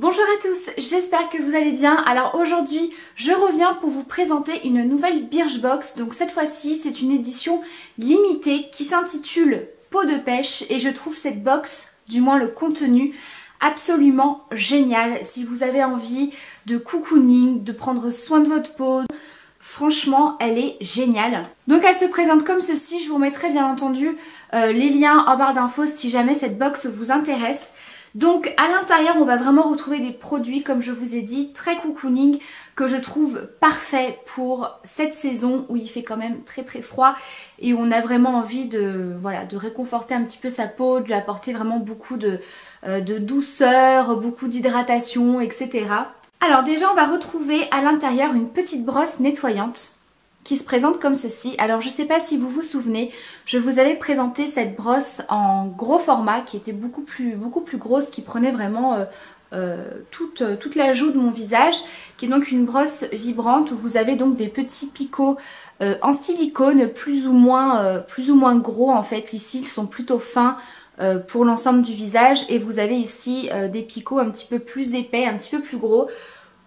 Bonjour à tous, j'espère que vous allez bien. Alors aujourd'hui, je reviens pour vous présenter une nouvelle Birchbox. Donc cette fois-ci, c'est une édition limitée qui s'intitule Peau de pêche et je trouve cette box, du moins le contenu, absolument génial. Si vous avez envie de cocooning, de prendre soin de votre peau, franchement, elle est géniale. Donc elle se présente comme ceci. Je vous remettrai bien entendu les liens en barre d'infos si jamais cette box vous intéresse. Donc à l'intérieur on va vraiment retrouver des produits comme je vous ai dit très cocooning que je trouve parfait pour cette saison où il fait quand même très froid et où on a vraiment envie de, voilà, de réconforter un petit peu sa peau, de lui apporter vraiment beaucoup de douceur, beaucoup d'hydratation, etc. Alors déjà on va retrouver à l'intérieur une petite brosse nettoyante qui se présente comme ceci. Alors je sais pas si vous vous souvenez, je vous avais présenté cette brosse en gros format qui était beaucoup plus grosse, qui prenait vraiment toute la joue de mon visage, qui est donc une brosse vibrante où vous avez donc des petits picots en silicone plus ou moins gros en fait. Ici ils sont plutôt fins pour l'ensemble du visage et vous avez ici des picots un petit peu plus épais, un petit peu plus gros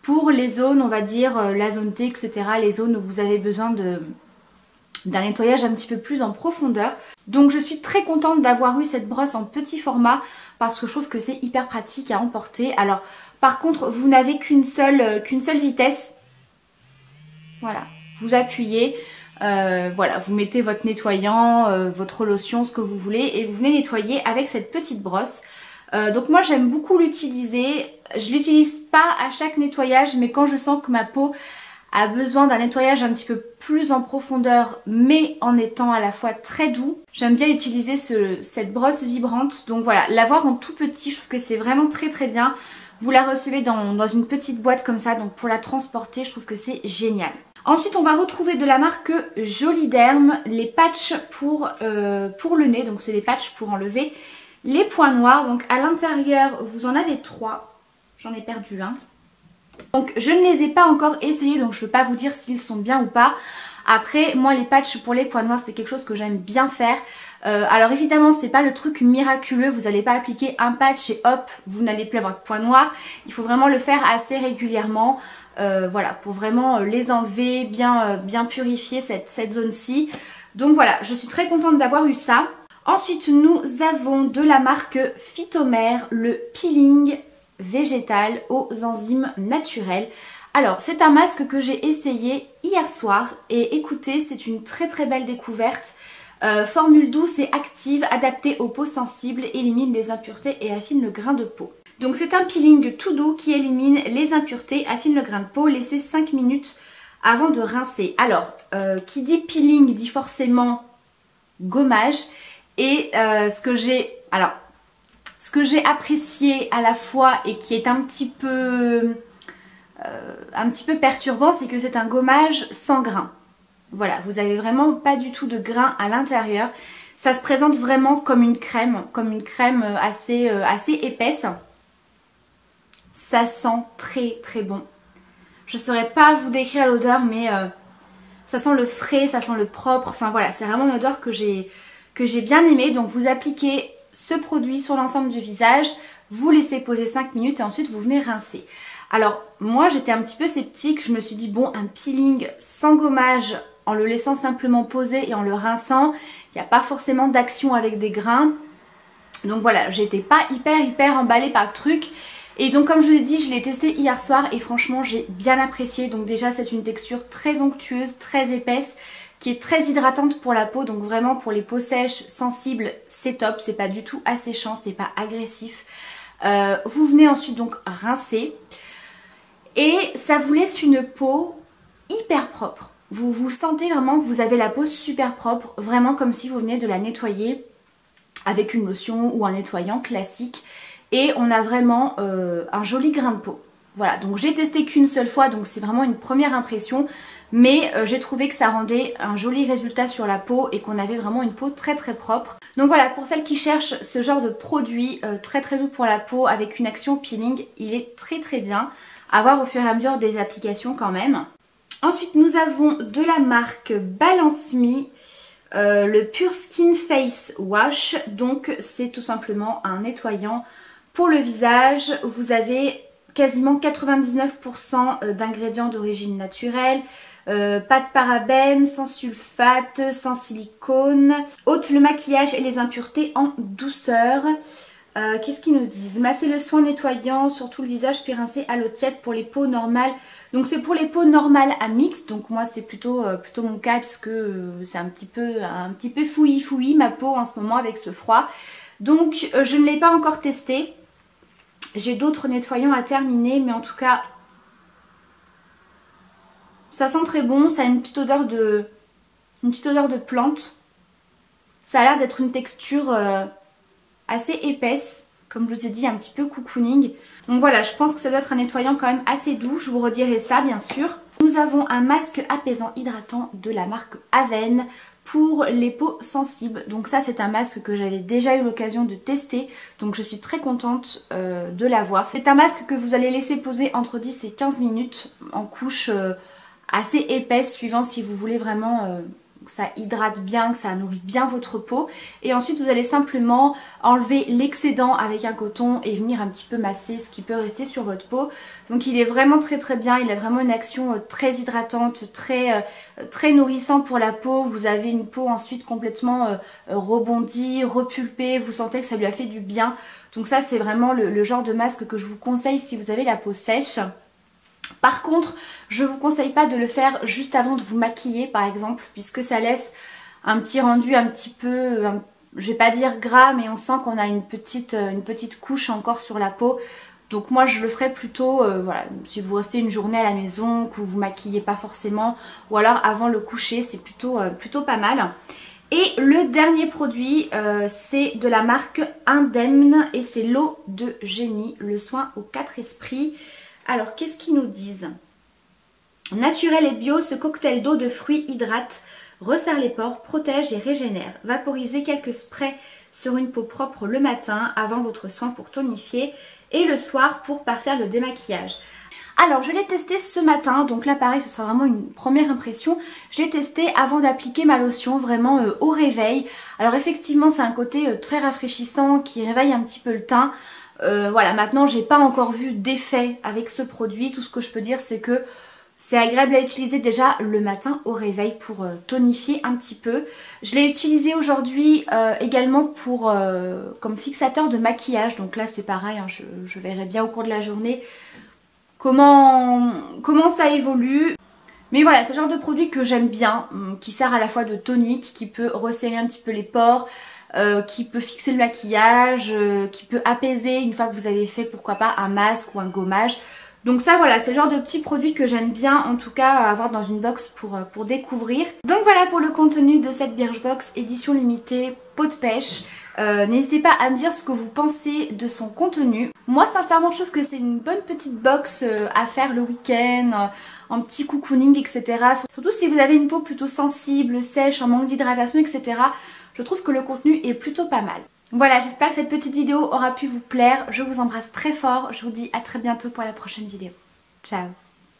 pour les zones, on va dire, la zone T, etc. Les zones où vous avez besoin d'un nettoyage un petit peu plus en profondeur. Donc je suis très contente d'avoir eu cette brosse en petit format parce que je trouve que c'est hyper pratique à emporter. Alors par contre, vous n'avez qu'une seule vitesse. Voilà, vous appuyez, voilà, vous mettez votre nettoyant, votre lotion, ce que vous voulez et vous venez nettoyer avec cette petite brosse. Donc moi j'aime beaucoup l'utiliser, je l'utilise pas à chaque nettoyage mais quand je sens que ma peau a besoin d'un nettoyage un petit peu plus en profondeur mais en étant à la fois très doux, j'aime bien utiliser cette brosse vibrante. Donc voilà, l'avoir en tout petit, je trouve que c'est vraiment très bien. Vous la recevez dans une petite boîte comme ça, donc pour la transporter je trouve que c'est génial. Ensuite on va retrouver de la marque Joliderm les patchs pour le nez, donc c'est les patchs pour enlever les points noirs. Donc à l'intérieur vous en avez 3, j'en ai perdu un. Donc je ne les ai pas encore essayés donc je ne peux pas vous dire s'ils sont bien ou pas. Après moi les patchs pour les points noirs c'est quelque chose que j'aime bien faire. Alors évidemment c'est pas le truc miraculeux, vous n'allez pas appliquer un patch et hop vous n'allez plus avoir de points noirs. Il faut vraiment le faire assez régulièrement. Voilà, pour vraiment les enlever, bien purifier cette zone-ci. Donc voilà, je suis très contente d'avoir eu ça. Ensuite, nous avons de la marque Phytomère le peeling végétal aux enzymes naturelles. Alors, c'est un masque que j'ai essayé hier soir et écoutez, c'est une très belle découverte. Formule douce et active, adaptée aux peaux sensibles, élimine les impuretés et affine le grain de peau. Donc c'est un peeling tout doux qui élimine les impuretés, affine le grain de peau, laissez 5 minutes avant de rincer. Alors, qui dit peeling dit forcément gommage. Et ce que j'ai apprécié à la fois et qui est un petit peu perturbant, c'est que c'est un gommage sans grain. Voilà, vous avez vraiment pas du tout de grain à l'intérieur. Ça se présente vraiment comme une crème assez épaisse. Ça sent très bon. Je saurais pas vous décrire l'odeur, mais ça sent le frais, ça sent le propre. Enfin voilà, c'est vraiment une odeur que j'ai bien aimé. Donc vous appliquez ce produit sur l'ensemble du visage, vous laissez poser 5 minutes et ensuite vous venez rincer. Alors moi j'étais un petit peu sceptique, je me suis dit bon, un peeling sans gommage en le laissant simplement poser et en le rinçant, il n'y a pas forcément d'action avec des grains. Donc voilà, j'étais pas hyper emballée par le truc. Et donc comme je vous ai dit, je l'ai testé hier soir et franchement j'ai bien apprécié. Donc déjà c'est une texture très onctueuse, très épaisse, qui est très hydratante pour la peau, donc vraiment pour les peaux sèches, sensibles, c'est top, c'est pas du tout asséchant, c'est pas agressif. Vous venez ensuite donc rincer et ça vous laisse une peau hyper propre. Vous sentez vraiment que vous avez la peau super propre, vraiment comme si vous veniez de la nettoyer avec une lotion ou un nettoyant classique et on a vraiment un joli grain de peau. Voilà, donc j'ai testé qu'une seule fois, donc c'est vraiment une première impression, mais j'ai trouvé que ça rendait un joli résultat sur la peau et qu'on avait vraiment une peau très propre. Donc voilà, pour celles qui cherchent ce genre de produit très doux pour la peau avec une action peeling, il est très bien à voir au fur et à mesure des applications quand même. Ensuite nous avons de la marque Balance Me le Pure Skin Face Wash, donc c'est tout simplement un nettoyant pour le visage. Vous avez quasiment 99% d'ingrédients d'origine naturelle. Pas de parabènes, sans sulfate, sans silicone. Ôte le maquillage et les impuretés en douceur. Qu'est-ce qu'ils nous disent? Masser le soin nettoyant sur tout le visage puis rincer à l'eau tiède pour les peaux normales. Donc c'est pour les peaux normales à mixte. Donc moi c'est plutôt mon cas puisque c'est un petit peu fouillis ma peau en ce moment avec ce froid. Donc je ne l'ai pas encore testé. J'ai d'autres nettoyants à terminer mais en tout cas ça sent très bon. Ça a une petite odeur de plante. Ça a l'air d'être une texture assez épaisse, comme je vous ai dit, un petit peu cocooning. Donc voilà, je pense que ça doit être un nettoyant quand même assez doux, je vous redirai ça bien sûr. Nous avons un masque apaisant hydratant de la marque Avène pour les peaux sensibles. Donc ça c'est un masque que j'avais déjà eu l'occasion de tester, donc je suis très contente de l'avoir. C'est un masque que vous allez laisser poser entre 10 et 15 minutes en couche assez épaisse, suivant si vous voulez vraiment que ça hydrate bien, que ça nourrit bien votre peau. Et ensuite vous allez simplement enlever l'excédent avec un coton et venir un petit peu masser ce qui peut rester sur votre peau. Donc il est vraiment très bien, il a vraiment une action très hydratante, très nourrissant pour la peau. Vous avez une peau ensuite complètement rebondie, repulpée, vous sentez que ça lui a fait du bien. Donc ça c'est vraiment le genre de masque que je vous conseille si vous avez la peau sèche. Par contre, je vous conseille pas de le faire juste avant de vous maquiller par exemple, puisque ça laisse un petit rendu un petit peu, je vais pas dire gras, mais on sent qu'on a une petite couche encore sur la peau. Donc moi je le ferai plutôt, voilà, si vous restez une journée à la maison, que vous vous maquillez pas forcément, ou alors avant le coucher, c'est plutôt pas mal. Et le dernier produit, c'est de la marque Indemne et c'est l'eau de génie, le soin aux 4 esprits. Alors, qu'est-ce qu'ils nous disent? Naturel et bio, ce cocktail d'eau de fruits hydrate, resserre les pores, protège et régénère. Vaporisez quelques sprays sur une peau propre le matin avant votre soin pour tonifier et le soir pour parfaire le démaquillage. Alors, je l'ai testé ce matin, donc là pareil, ce sera vraiment une première impression. Je l'ai testé avant d'appliquer ma lotion, vraiment au réveil. Alors effectivement, c'est un côté très rafraîchissant qui réveille un petit peu le teint. Voilà, maintenant j'ai pas encore vu d'effet avec ce produit. Tout ce que je peux dire c'est que c'est agréable à utiliser déjà le matin au réveil pour tonifier un petit peu. Je l'ai utilisé aujourd'hui également pour comme fixateur de maquillage. Donc là c'est pareil, hein, je verrai bien au cours de la journée comment ça évolue. Mais voilà, c'est le genre de produit que j'aime bien, qui sert à la fois de tonique, qui peut resserrer un petit peu les pores, qui peut fixer le maquillage, qui peut apaiser une fois que vous avez fait pourquoi pas un masque ou un gommage. Donc ça voilà, c'est le genre de petits produits que j'aime bien en tout cas avoir dans une box pour découvrir. Donc voilà pour le contenu de cette Birchbox édition limitée peau de pêche. N'hésitez pas à me dire ce que vous pensez de son contenu. Moi sincèrement je trouve que c'est une bonne petite box à faire le week-end, en petit cocooning etc. Surtout si vous avez une peau plutôt sensible, sèche, en manque d'hydratation etc. Je trouve que le contenu est plutôt pas mal. Voilà, j'espère que cette petite vidéo aura pu vous plaire. Je vous embrasse très fort. Je vous dis à très bientôt pour la prochaine vidéo. Ciao!